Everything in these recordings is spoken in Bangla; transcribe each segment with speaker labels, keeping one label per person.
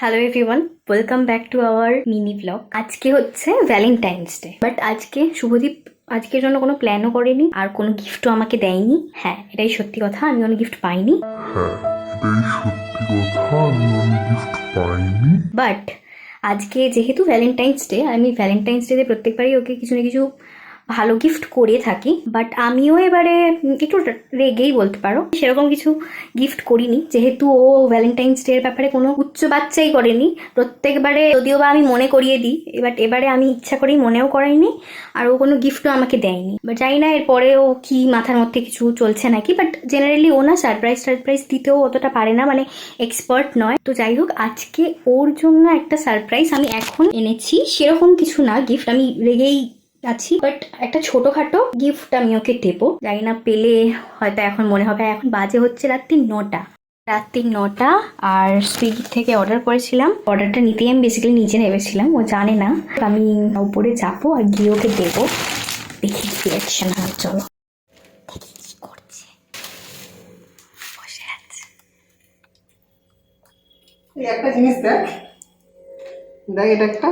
Speaker 1: Hello everyone, welcome back to our mini blog. আজকে হচ্ছে ভ্যালেন্টাইন্স ডে, বাট আজকে শুভদীপ আজকের জন্য কোনো প্ল্যানও করেনি আর কোনো গিফটও আমাকে দেয়নি। হ্যাঁ, এটাই সত্যি কথা, আমি কোনো গিফট পাইনি। বাট আজকে যেহেতু ভ্যালেন্টাইন্স ডে, আমি ভ্যালেন্টাইন্স ডেতে প্রত্যেকবারই ওকে কিছু না কিছু ভালো গিফট করে থাকি। বাট আমিও এবারে একটু রেগেই বলতে পারো, সেরকম কিছু গিফট করিনি, যেহেতু ও ভ্যালেন্টাইন্স ডে এর ব্যাপারে কোনো উচ্চ বাচ্চাই করেনি। প্রত্যেকবারে যদিও বা আমি মনে করিয়ে দিই, বাট এবারে আমি ইচ্ছা করেই মনেও করাইনি, আর ও কোনো গিফটও আমাকে দেয়নি। বাট জানি না এরপরে ও কি মাথার মধ্যে কিছু চলছে নাকি, বাট জেনারেলি ও না সারপ্রাইজ দিতেও অতটা পারে না, মানে এক্সপার্ট নয়। তো যাই হোক, আজকে ওর জন্য একটা সারপ্রাইজ আমি এখন এনেছি। সেরকম কিছু না গিফট, আমি রেগেই আছি, বাট একটা ছোটখাটো গিফট আমি ওকে দেবো। জানি না পেলে হয়তো এখন মনে হবে। এখন বাজে হচ্ছে রাত্রি 9টা, আর সুইগি থেকে অর্ডার করেছিলাম। অর্ডারটা নিতেই আমি বেসিক্যালি নিচে নেমেছিলাম, ও জানে না। আমি উপরে যাবো আর গিয়ে ওকে দেবো, দেখি কি রিয়াকশন হয়। চলো দেখি কি করছে। বসে আছে।
Speaker 2: একটা জিনিস দেখ এটা একটা,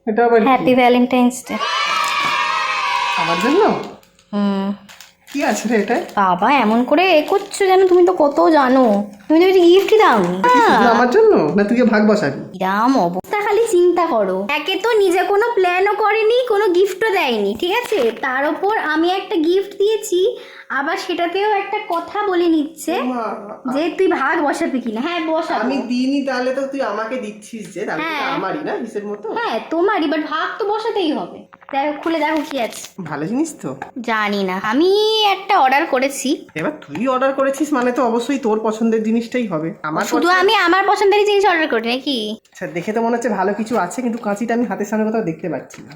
Speaker 2: এটা আবার
Speaker 1: হ্যাপি ভ্যালেন্টাইন্স ডে।
Speaker 2: আমার জন্য
Speaker 1: হুম।
Speaker 2: কি আছে রে এটা?
Speaker 1: বাবা এমন করে করছো যেন তুমি তো কত জানো, তুমি তো কিছু গিফটই দাওনি।
Speaker 2: শুধু আমার জন্য না, তুই ভাগ বসাবি?
Speaker 1: কিরাম অবস্থা, খালি চিন্তা করো। একে তো নিজে কোনো প্ল্যানও করেনি, কোনো গিফটও দেয়নি, ঠিক আছে, তার ওপর আমি একটা গিফট দিয়েছি, আবার সেটাতেও একটা কথা বলে নিচ্ছে যে তুই ভাগ বসাবি কিনা। হ্যাঁ বসাবো।
Speaker 2: আমি দিইনি, তাহলে তো তুই আমাকে দিচ্ছিস যে, তাহলে তো
Speaker 1: হ্যাঁ।
Speaker 2: আমারই না হিসেব মতো।
Speaker 1: হ্যাঁ তোমারই, বাট ভাগ তো বসাতেই হবে। দেখো, খুলে দেখো কি আছে।
Speaker 2: ভালো জিনিস তো।
Speaker 1: জানি না, আমি একটা অর্ডার করেছি।
Speaker 2: এবার তুই অর্ডার করেছিস মানে তো অবশ্যই তোর পছন্দের জিনিসটাই হবে।
Speaker 1: শুধু আমি আমার পছন্দের জিনিস অর্ডার করি নাকি?
Speaker 2: আচ্ছা, দেখে তো মনে হচ্ছে ভালো কিছু আছে, কিন্তু কাঁচিটা আমি হাতের সামনে কোথাও দেখতে পাচ্ছি না।